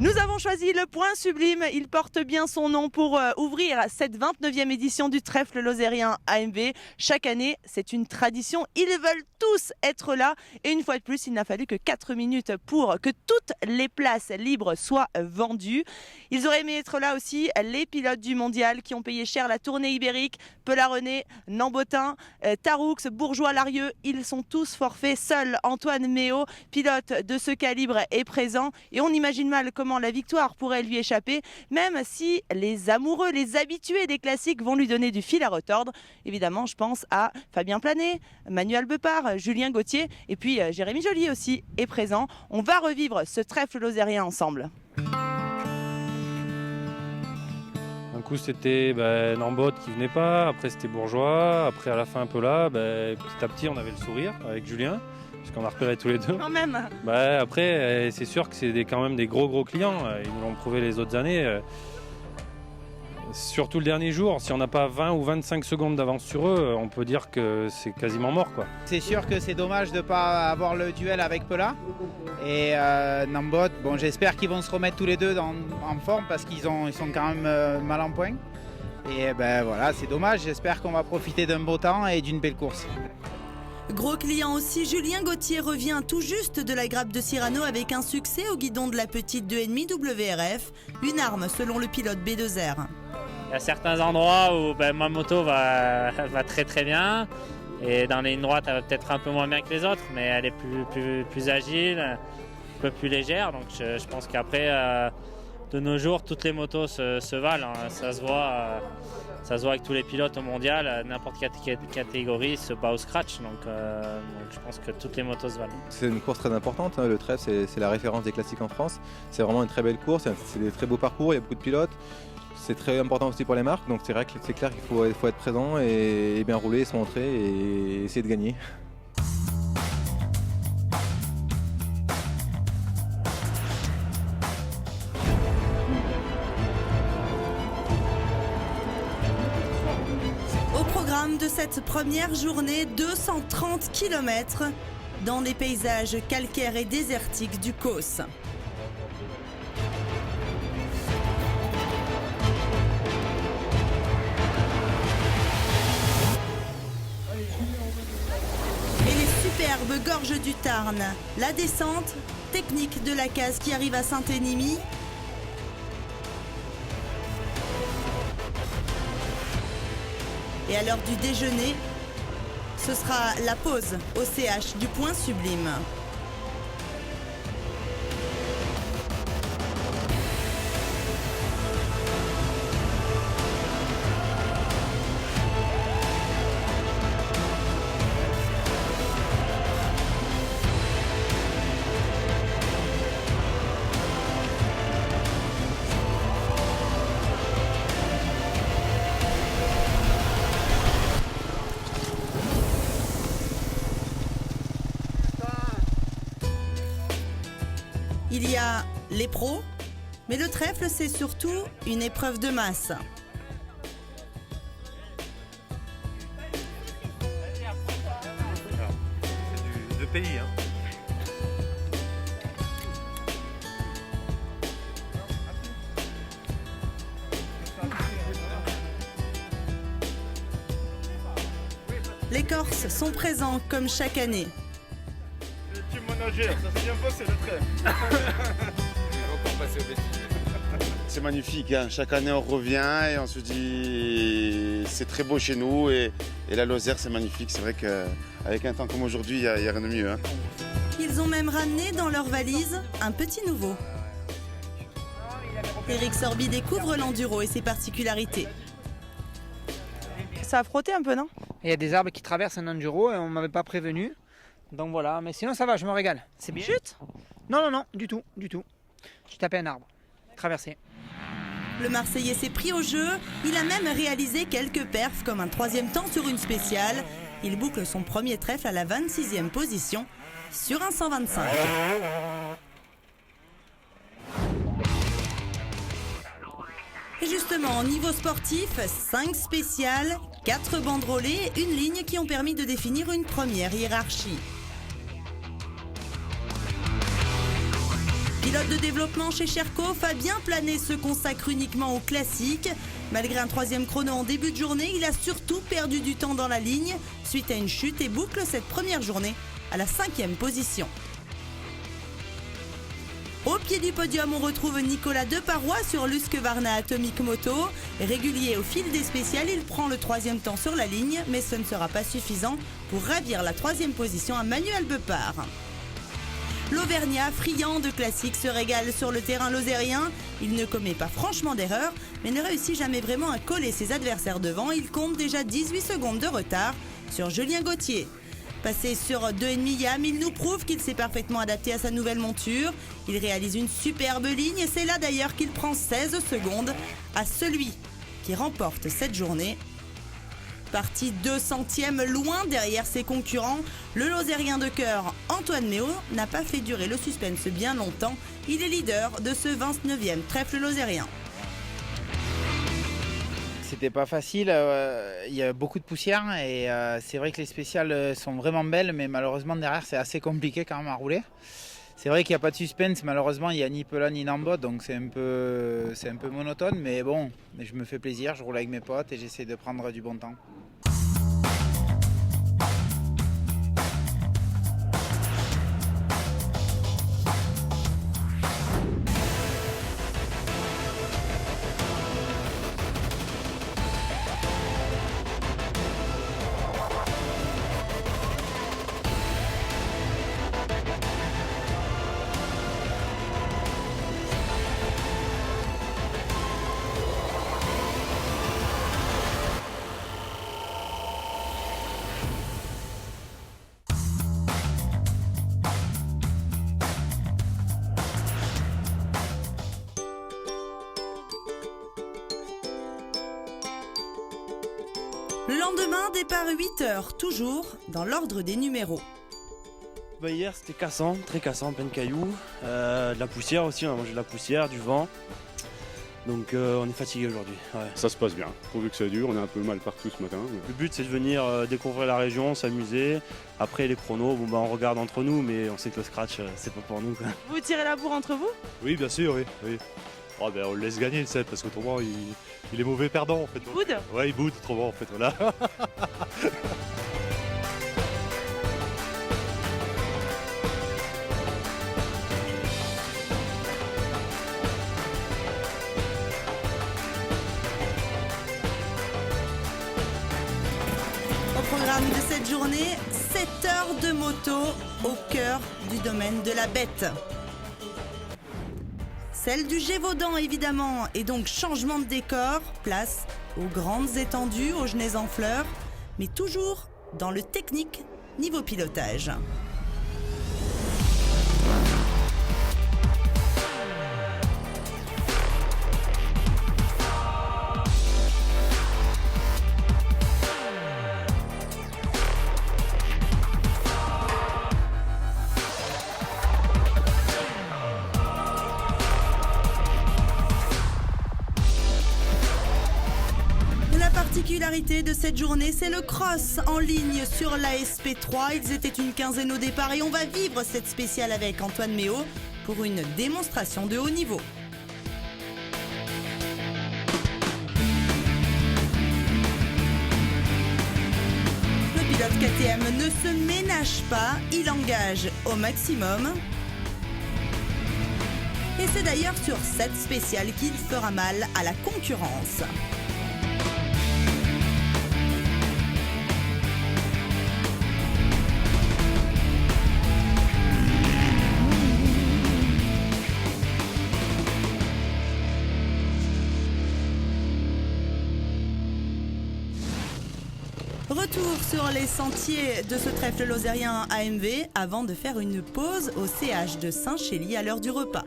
Nous avons choisi le Point Sublime. Il porte bien son nom pour ouvrir cette 29e édition du trèfle lozérien AMV. Chaque année, c'est une tradition. Ils veulent tous être là. Et une fois de plus, il n'a fallu que 4 minutes pour que toutes les places libres soient vendues. Ils auraient aimé être là aussi, les pilotes du mondial qui ont payé cher la tournée ibérique. Pelarené, Nambotin, Taroux, Bourgeois, Larieux. Ils sont tous forfaits. Seul Antoine Méo, pilote de ce calibre, est présent. Et on imagine mal comment la victoire pourrait lui échapper, même si les amoureux, les habitués des classiques vont lui donner du fil à retordre. Évidemment, je pense à Fabien Planet, Manuel Bepard, Julien Gauthier et puis Jérémy Joly aussi est présent. On va revivre ce trèfle lozérien ensemble. Un coup c'était Nambot qui venait pas, après c'était Bourgeois, après à la fin un peu là, petit à petit on avait le sourire avec Julien. Parce qu'on a repéré tous les deux. Quand même. Après, c'est sûr que c'est quand même des gros clients. Ils nous l'ont prouvé les autres années. Surtout le dernier jour, si on n'a pas 20 ou 25 secondes d'avance sur eux, on peut dire que c'est quasiment mort, quoi. C'est sûr que c'est dommage de ne pas avoir le duel avec Pela. Et Nambot, bon, j'espère qu'ils vont se remettre tous les deux en forme parce qu'ils sont quand même mal en point. Et voilà, c'est dommage. J'espère qu'on va profiter d'un beau temps et d'une belle course. Gros client aussi, Julien Gauthier revient tout juste de la grappe de Cyrano avec un succès au guidon de la petite 2,5 WRF, une arme selon le pilote B2R. Il y a certains endroits où ma moto va très bien et dans les lignes droites elle va peut-être un peu moins bien que les autres, mais elle est plus agile, un peu plus légère, donc je pense qu'après de nos jours toutes les motos se valent, hein. Ça se voit avec tous les pilotes au mondial, n'importe quelle catégorie se bat au scratch, donc je pense que toutes les motos se valent. C'est une course très importante, hein. Le trèfle c'est la référence des classiques en France, c'est vraiment une très belle course, c'est des très beaux parcours, il y a beaucoup de pilotes, c'est très important aussi pour les marques, donc c'est vrai que c'est clair qu'il faut être présent et bien rouler, se montrer et essayer de gagner. De cette première journée, 230 km dans les paysages calcaires et désertiques du Causse. Et les superbes gorges du Tarn, la descente technique de la case qui arrive à Saint-Énimie. Et à l'heure du déjeuner, ce sera la pause au CH du Point Sublime. Il y a les pros, mais le trèfle, c'est surtout une épreuve de masse. C'est de pays, hein. Les Corses sont présents comme chaque année. Ça s'est bien passé le train. C'est magnifique, hein. Chaque année on revient et on se dit c'est très beau chez nous et la Lozère c'est magnifique. C'est vrai qu'avec un temps comme aujourd'hui, il n'y a rien de mieux, hein. Ils ont même ramené dans leur valise un petit nouveau. Eric Sorby découvre l'enduro et ses particularités. Ça a frotté un peu, non? Il y a des arbres qui traversent un enduro et on ne m'avait pas prévenu. Donc voilà, mais sinon ça va, je me régale. C'est bien. Chute? Non, du tout. J'ai tapé un arbre, traversé. Le Marseillais s'est pris au jeu, il a même réalisé quelques perfs comme un 3e temps sur une spéciale. Il boucle son premier trèfle à la 26e position sur un 125. Et justement, niveau sportif, 5 spéciales, 4 banderolés, une ligne qui ont permis de définir une première hiérarchie. Pilote de développement chez Sherco, Fabien Planet se consacre uniquement au classique. Malgré un 3e chrono en début de journée, il a surtout perdu du temps dans la ligne suite à une chute et boucle cette première journée à la 5e position. Au pied du podium, on retrouve Nicolas Deparoy sur l'Husqvarna Atomic Moto. Régulier au fil des spéciales, il prend le 3e temps sur la ligne, mais ce ne sera pas suffisant pour ravir la 3e position à Manuel Beppard. L'Auvergnat, friand de classiques, se régale sur le terrain lozérien. Il ne commet pas franchement d'erreur, mais ne réussit jamais vraiment à coller ses adversaires devant. Il compte déjà 18 secondes de retard sur Julien Gauthier. Passé sur 2,5 YAM, il nous prouve qu'il s'est parfaitement adapté à sa nouvelle monture. Il réalise une superbe ligne et c'est là d'ailleurs qu'il prend 16 secondes à celui qui remporte cette journée. Parti 200e loin derrière ses concurrents, le Lozérien de cœur Antoine Méo n'a pas fait durer le suspense bien longtemps. Il est leader de ce 29e trèfle lozérien. C'était pas facile, il y a beaucoup de poussière et c'est vrai que les spéciales sont vraiment belles, mais malheureusement derrière c'est assez compliqué quand même à rouler. C'est vrai qu'il n'y a pas de suspense, malheureusement il n'y a ni Pela ni Nambot, donc c'est un peu monotone, mais bon, je me fais plaisir, je roule avec mes potes et j'essaie de prendre du bon temps. Le lendemain, départ 8h, toujours dans l'ordre des numéros. Hier c'était cassant, très cassant, plein de cailloux, de la poussière aussi, on a mangé de la poussière, du vent. Donc on est fatigué aujourd'hui. Ouais. Ça se passe bien, pourvu que ça dure, on est un peu mal partout ce matin. Le but c'est de venir découvrir la région, s'amuser. Après les chronos, on regarde entre nous, mais on sait que le scratch c'est pas pour nous, quoi. Vous tirez la bourre entre vous? Oui, bien sûr, oui. Oh, on le laisse gagner le set parce qu'autrement il est mauvais perdant en fait. Boude? Ouais, il boude autrement en fait, voilà. Au programme de cette journée, 7 heures de moto au cœur du domaine de la Bête. Celle du Gévaudan évidemment, et donc changement de décor, place aux grandes étendues, aux genêts en fleurs, mais toujours dans le technique niveau pilotage. La particularité de cette journée, c'est le cross en ligne sur la SP3. Ils étaient une quinzaine au départ et on va vivre cette spéciale avec Antoine Méo pour une démonstration de haut niveau. Le pilote KTM ne se ménage pas, il engage au maximum. Et c'est d'ailleurs sur cette spéciale qu'il fera mal à la concurrence. Retour sur les sentiers de ce trèfle lozérien AMV avant de faire une pause au CH de Saint-Chély à l'heure du repas.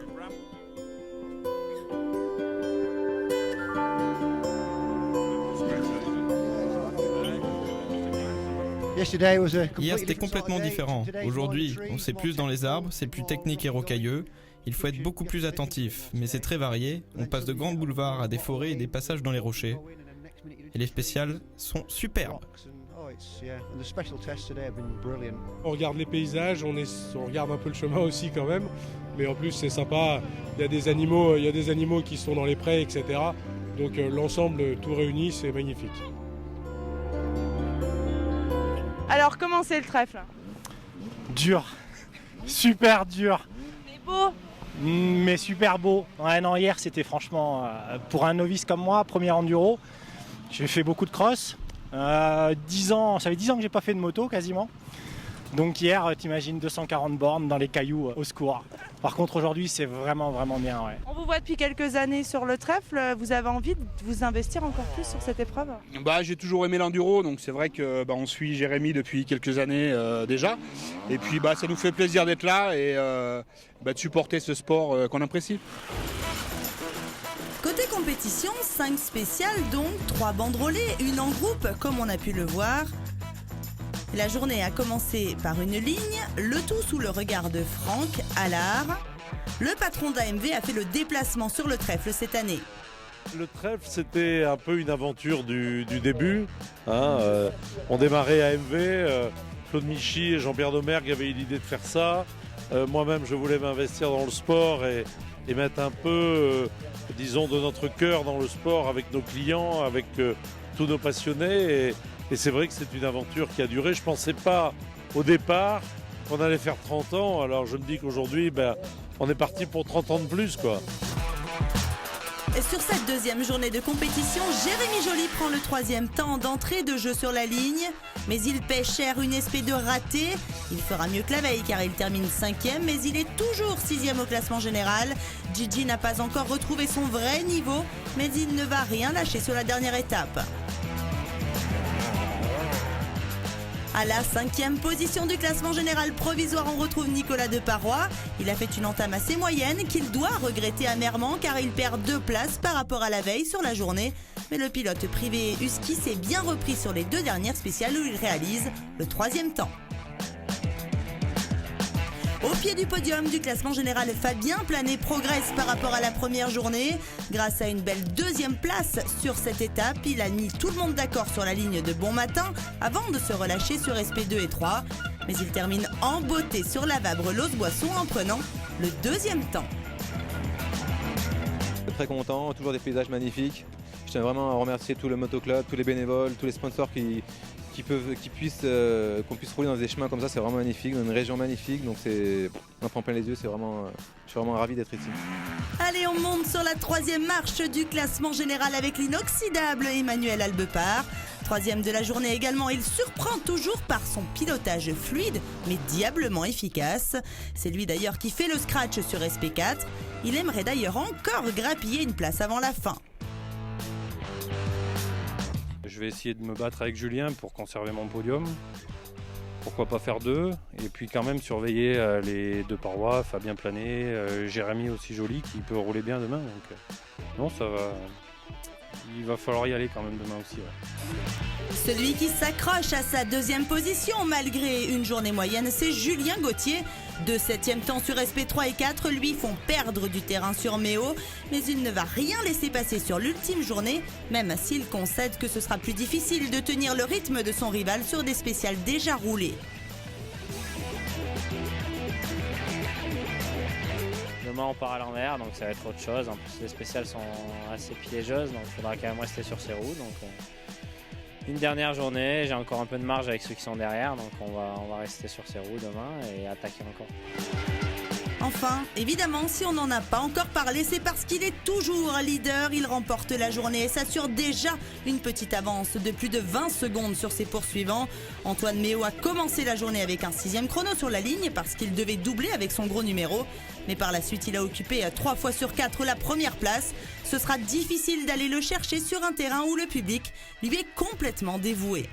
Hier c'était complètement différent. Aujourd'hui, on sait plus dans les arbres, c'est plus technique et rocailleux. Il faut être beaucoup plus attentif, mais c'est très varié. On passe de grands boulevards à des forêts et des passages dans les rochers. Et les spéciales sont superbes. On regarde les paysages, on regarde un peu le chemin aussi quand même, mais en plus c'est sympa, il y a des animaux qui sont dans les prés, etc. Donc l'ensemble tout réuni, c'est magnifique. Alors comment c'est le trèfle? Dur, super dur. C'est beau? Mais super beau. Ouais, non, hier c'était franchement, pour un novice comme moi, premier enduro, j'ai fait beaucoup de cross. 10 ans, ça fait 10 ans que j'ai pas fait de moto quasiment. Donc hier, t'imagines 240 bornes dans les cailloux, au secours. Par contre aujourd'hui c'est vraiment bien. Ouais. On vous voit depuis quelques années sur le trèfle, vous avez envie de vous investir encore plus sur cette épreuve? J'ai toujours aimé l'enduro, donc c'est vrai que on suit Jérémy depuis quelques années déjà. Et puis ça nous fait plaisir d'être là et de supporter ce sport qu'on apprécie. Côté compétition, 5 spéciales donc, 3 banderolées, une en groupe comme on a pu le voir. La journée a commencé par une ligne, le tout sous le regard de Franck Allard. Le patron d'AMV a fait le déplacement sur le trèfle cette année. Le trèfle, c'était un peu une aventure du début. On démarrait AMV, Claude Michy et Jean-Pierre Domergue avaient eu l'idée de faire ça. Moi-même, je voulais m'investir dans le sport et mettre un peu, disons, de notre cœur dans le sport avec nos clients, avec tous nos passionnés. Et c'est vrai que c'est une aventure qui a duré. Je ne pensais pas au départ qu'on allait faire 30 ans. Alors je me dis qu'aujourd'hui, on est parti pour 30 ans de plus, quoi. Et sur cette deuxième journée de compétition, Jérémy Joly prend le 3e temps d'entrée de jeu sur la ligne. Mais il paie cher une SP2 ratée. Il fera mieux que la veille car il termine 5e, mais il est toujours 6e au classement général. Gigi n'a pas encore retrouvé son vrai niveau, mais il ne va rien lâcher sur la dernière étape. À la 5e position du classement général provisoire, on retrouve Nicolas Deparoy. Il a fait une entame assez moyenne qu'il doit regretter amèrement car il perd 2 places par rapport à la veille sur la journée. Mais le pilote privé Husky s'est bien repris sur les 2 dernières spéciales où il réalise le 3e temps. Au pied du podium du classement général, Fabien Planet progresse par rapport à la première journée. Grâce à une belle 2e place sur cette étape, il a mis tout le monde d'accord sur la ligne de bon matin avant de se relâcher sur SP2 et 3. Mais il termine en beauté sur la Vabre-Los-Boisson en prenant le 2e temps. Très content, toujours des paysages magnifiques. Je tiens vraiment à remercier tout le motoclub, tous les bénévoles, tous les sponsors qu'on puisse rouler dans des chemins comme ça, c'est vraiment magnifique, dans une région magnifique, donc on en prend plein les yeux, je suis vraiment ravi d'être ici. Allez, on monte sur la 3e marche du classement général avec l'inoxydable Emmanuel Albepart. 3e de la journée également, il surprend toujours par son pilotage fluide, mais diablement efficace. C'est lui d'ailleurs qui fait le scratch sur SP4. Il aimerait d'ailleurs encore grappiller une place avant la fin. Je vais essayer de me battre avec Julien pour conserver mon podium. Pourquoi pas faire 2? Et puis quand même surveiller les Deparoy, Fabien Planet, Jérémy aussi Joly qui peut rouler bien demain. Donc non, ça va. Il va falloir y aller quand même demain aussi. Ouais. Celui qui s'accroche à sa 2e position malgré une journée moyenne, c'est Julien Gauthier. 2 7e temps sur SP3 et 4 lui font perdre du terrain sur Méo, mais il ne va rien laisser passer sur l'ultime journée, même s'il concède que ce sera plus difficile de tenir le rythme de son rival sur des spéciales déjà roulées. Demain on part à l'envers, donc ça va être autre chose. En plus les spéciales sont assez piégeuses, donc il faudra quand même rester sur ses roues. Donc, une dernière journée, j'ai encore un peu de marge avec ceux qui sont derrière, donc on va rester sur ses roues demain et attaquer encore. Enfin, évidemment, si on n'en a pas encore parlé, c'est parce qu'il est toujours leader. Il remporte la journée et s'assure déjà une petite avance de plus de 20 secondes sur ses poursuivants. Antoine Méo a commencé la journée avec un 6e chrono sur la ligne parce qu'il devait doubler avec son gros numéro. Mais par la suite, il a occupé 3 fois sur 4 la première place. Ce sera difficile d'aller le chercher sur un terrain où le public lui est complètement dévoué.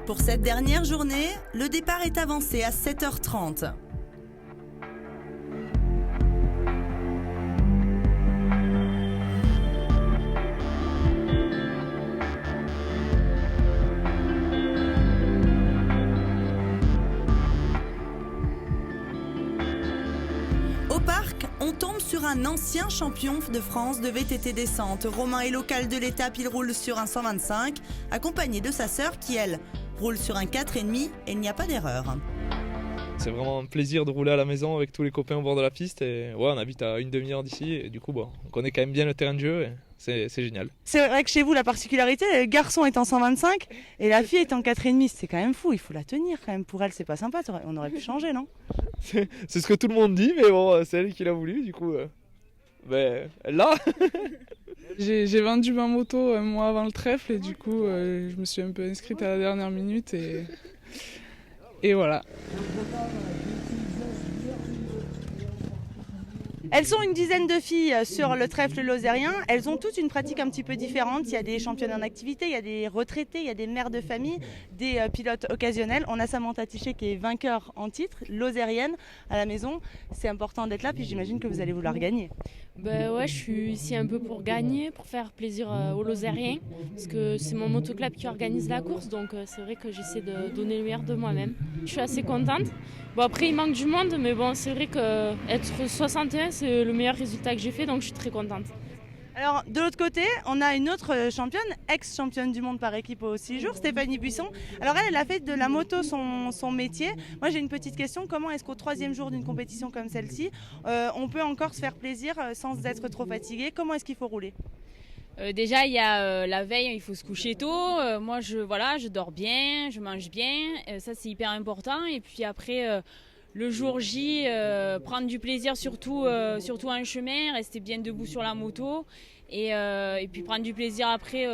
Pour cette dernière journée, le départ est avancé à 7h30. Au parc, on tombe sur un ancien champion de France de VTT descente. Romain est local de l'étape, il roule sur un 125, accompagné de sa sœur qui, elle, roule sur un 4,5 et il n'y a pas d'erreur. C'est vraiment un plaisir de rouler à la maison avec tous les copains au bord de la piste. Et ouais, on habite à une demi-heure d'ici et du coup, on connaît quand même bien le terrain de jeu et c'est génial. C'est vrai que chez vous, la particularité, le garçon est en 125 et la fille est en 4,5. C'est quand même fou, il faut la tenir quand même. Pour elle, c'est pas sympa, on aurait pu changer, non? C'est ce que tout le monde dit, mais bon, c'est elle qui l'a voulu, du coup, elle l'a. J'ai vendu ma moto un mois avant le trèfle et du coup, je me suis un peu inscrite à la dernière minute et voilà. Elles sont une dizaine de filles sur le trèfle lozérien. Elles ont toutes une pratique un petit peu différente. Il y a des championnes en activité, il y a des retraités, il y a des mères de famille, des pilotes occasionnels. On a Samantha Tichet qui est vainqueur en titre, lozérienne à la maison. C'est important d'être là, puis j'imagine que vous allez vouloir gagner. Ouais, je suis ici un peu pour gagner, pour faire plaisir aux Lozériens, parce que c'est mon motoclub qui organise la course, donc c'est vrai que j'essaie de donner le meilleur de moi-même. Je suis assez contente. Bon, après il manque du monde, mais bon, c'est vrai qu'être 61 c'est le meilleur résultat que j'ai fait, donc je suis très contente. Alors de l'autre côté, on a une autre championne, ex-championne du monde par équipe aux 6 jours, Stéphanie Buisson. Alors elle a fait de la moto son métier. Moi j'ai une petite question, comment est-ce qu'au 3e jour d'une compétition comme celle-ci, on peut encore se faire plaisir sans être trop fatigué? Comment est-ce qu'il faut rouler? Déjà, il y a la veille, il faut se coucher tôt. Moi, je dors bien, je mange bien. Ça, c'est hyper important. Et puis après, le jour J, prendre du plaisir surtout en chemin, rester bien debout sur la moto. Et puis prendre du plaisir après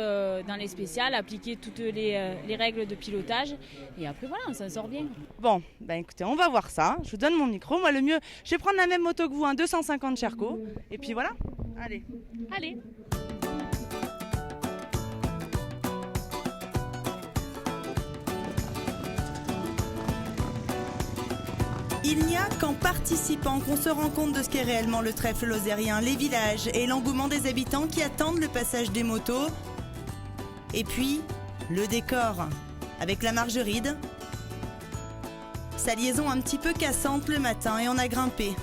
dans les spéciales, appliquer toutes les règles de pilotage. Et après, voilà, on s'en sort bien. Bon, écoutez, on va voir ça. Je vous donne mon micro. Moi, le mieux, je vais prendre la même moto que vous, un 250 Sherco. Et puis voilà, allez. Il n'y a qu'en participant qu'on se rend compte de ce qu'est réellement le trèfle lozérien, les villages et l'engouement des habitants qui attendent le passage des motos. Et puis, le décor, avec la Margeride. Sa liaison un petit peu cassante le matin et on a grimpé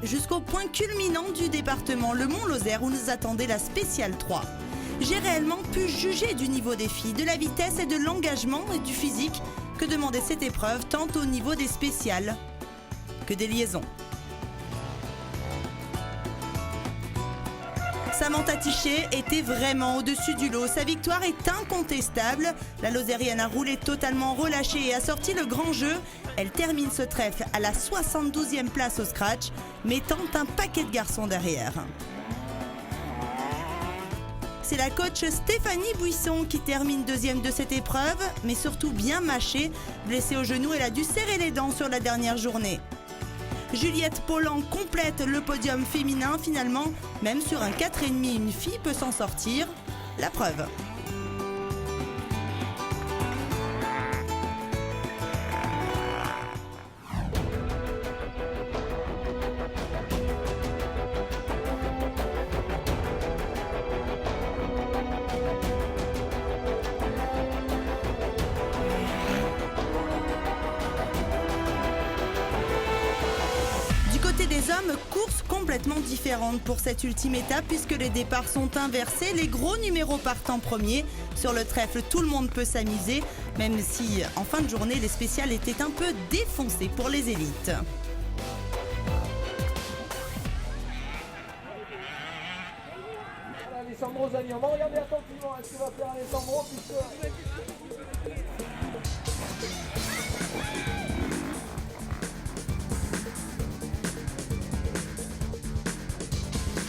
jusqu'au point culminant du département, le Mont Lozère, où nous attendait la spéciale 3. J'ai réellement pu juger du niveau des filles, de la vitesse et de l'engagement et du physique que demandait cette épreuve, tant au niveau des spéciales que des liaisons. Samantha Tichet était vraiment au-dessus du lot. Sa victoire est incontestable. La Lozérienne a roulé totalement relâchée et a sorti le grand jeu. Elle termine ce trèfle à la 72e place au scratch, mettant un paquet de garçons derrière. C'est la coach Stéphanie Buisson qui termine 2e de cette épreuve, mais surtout bien mâchée. Blessée au genou, elle a dû serrer les dents sur la dernière journée. Juliette Paulan complète le podium féminin. Finalement, même sur un 4,5, une fille peut s'en sortir. La preuve. Des hommes, course complètement différente pour cette ultime étape puisque les départs sont inversés, les gros numéros partent en premier. Sur le trèfle, tout le monde peut s'amuser, même si en fin de journée, les spéciales étaient un peu défoncées pour les élites. Alessandro Zani, on va regarder attentivement ce que va faire Alessandro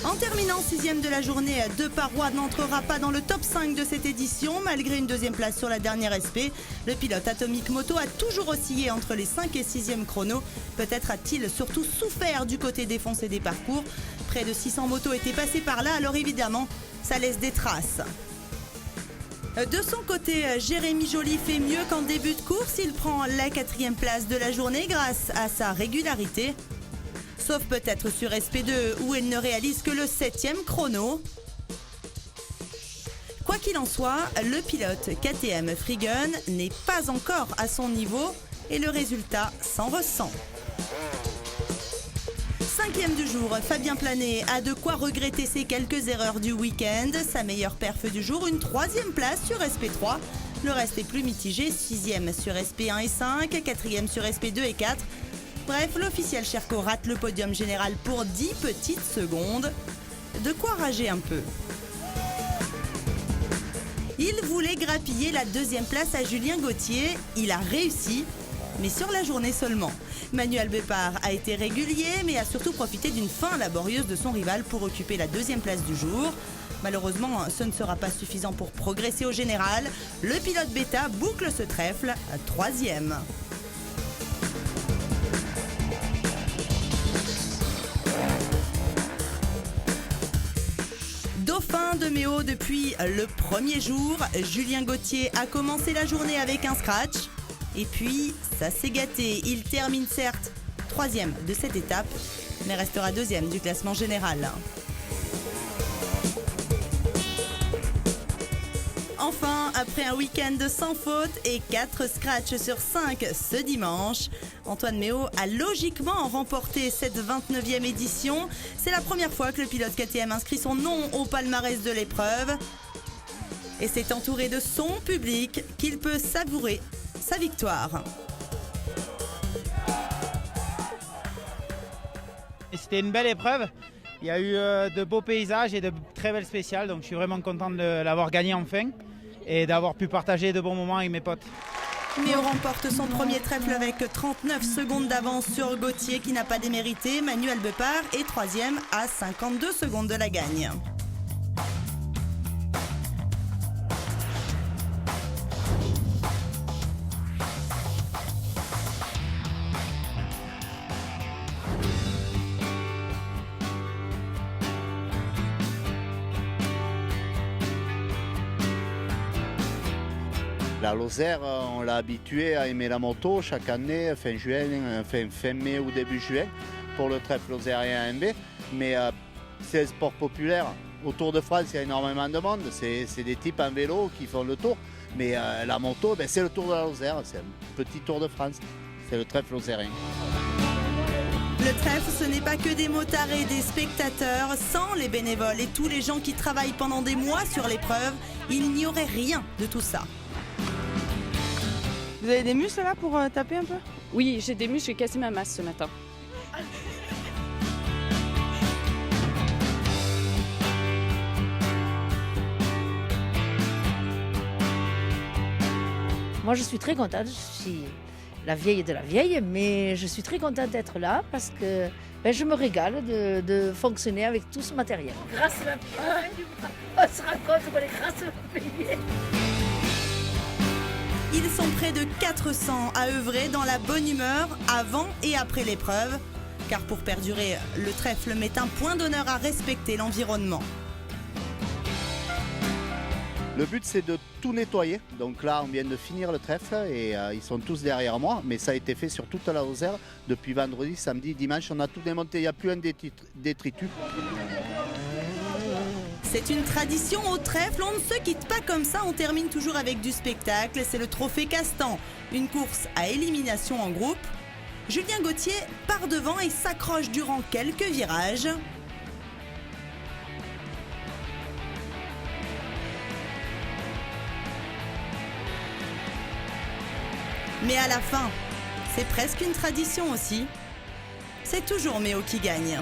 En terminant 6e de la journée, Deparoy n'entrera pas dans le top 5 de cette édition. Malgré une 2e place sur la dernière SP, le pilote Atomic Moto a toujours oscillé entre les 5 et 6e chronos. Peut-être a-t-il surtout souffert du côté défoncé des parcours. Près de 600 motos étaient passées par là, alors évidemment, ça laisse des traces. De son côté, Jérémy Joly fait mieux qu'en début de course. Il prend la 4e place de la journée grâce à sa régularité. Sauf peut-être sur SP2 où il ne réalise que le 7e chrono. Quoi qu'il en soit, le pilote KTM Freegun n'est pas encore à son niveau et le résultat s'en ressent. 5e du jour, Fabien Planet a de quoi regretter ses quelques erreurs du week-end. Sa meilleure perf du jour, une 3e place sur SP3. Le reste est plus mitigé, 6e sur SP1 et 5, 4e sur SP2 et 4. Bref, l'officiel Sherco rate le podium général pour 10 petites secondes. De quoi rager un peu. Il voulait grappiller la 2e place à Julien Gauthier. Il a réussi, mais sur la journée seulement. Manuel Bepard a été régulier, mais a surtout profité d'une fin laborieuse de son rival pour occuper la 2e place du jour. Malheureusement, ce ne sera pas suffisant pour progresser au général. Le pilote bêta boucle ce trèfle, 3e. Dauphin de Méo depuis le premier jour. Julien Gauthier a commencé la journée avec un scratch. Et puis, ça s'est gâté. Il termine certes 3e de cette étape, mais restera 2e du classement général. Enfin, après un week-end sans faute et 4 scratchs sur 5 ce dimanche, Antoine Méo a logiquement remporté cette 29e édition. C'est la première fois que le pilote KTM inscrit son nom au palmarès de l'épreuve. Et c'est entouré de son public qu'il peut savourer sa victoire. C'était une belle épreuve. Il y a eu de beaux paysages et de très belles spéciales. Donc je suis vraiment content de l'avoir gagné enfin et d'avoir pu partager de bons moments avec mes potes. Méo remporte son premier trèfle avec 39 secondes d'avance sur Gauthier qui n'a pas démérité. Manuel Bepard est 3e à 52 secondes de la gagne. La Lozère, on l'a habitué à aimer la moto chaque année, fin mai ou début juin, pour le trèfle lozérien AMB. Mais c'est un sport populaire. Au Tour de France, il y a énormément de monde. C'est des types en vélo qui font le tour. Mais la moto, c'est le Tour de la Lozère. C'est un petit Tour de France. C'est le trèfle lozérien. Le trèfle, ce n'est pas que des motards et des spectateurs. Sans les bénévoles et tous les gens qui travaillent pendant des mois sur l'épreuve, il n'y aurait rien de tout ça. Vous avez des muscles là pour taper un peu? Oui, j'ai des muscles, j'ai cassé ma masse ce matin. Moi je suis très contente, je suis la vieille de la vieille, mais je suis très contente d'être là parce que je me régale de fonctionner avec tout ce matériel. Grâce à la... on se rend compte qu'on est grâce à la payer. Ils sont près de 400 à œuvrer dans la bonne humeur avant et après l'épreuve. Car pour perdurer, le trèfle met un point d'honneur à respecter l'environnement. Le but, c'est de tout nettoyer. Donc là, on vient de finir le trèfle et ils sont tous derrière moi. Mais ça a été fait sur toute la Lozère. Depuis vendredi, samedi, dimanche, on a tout démonté. Il n'y a plus un détritus. C'est une tradition au trèfle, on ne se quitte pas comme ça, on termine toujours avec du spectacle. C'est le trophée Castan, une course à élimination en groupe. Julien Gauthier part devant et s'accroche durant quelques virages. Mais à la fin, c'est presque une tradition aussi. C'est toujours Méo qui gagne.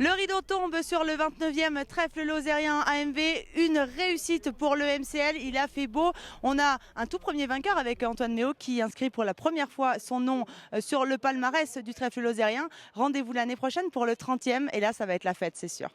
Le rideau tombe sur le 29e trèfle lozérien AMV. Une réussite pour le MCL. Il a fait beau. On a un tout premier vainqueur avec Antoine Méo qui inscrit pour la première fois son nom sur le palmarès du trèfle lozérien. Rendez-vous l'année prochaine pour le 30e. Et là, ça va être la fête, c'est sûr.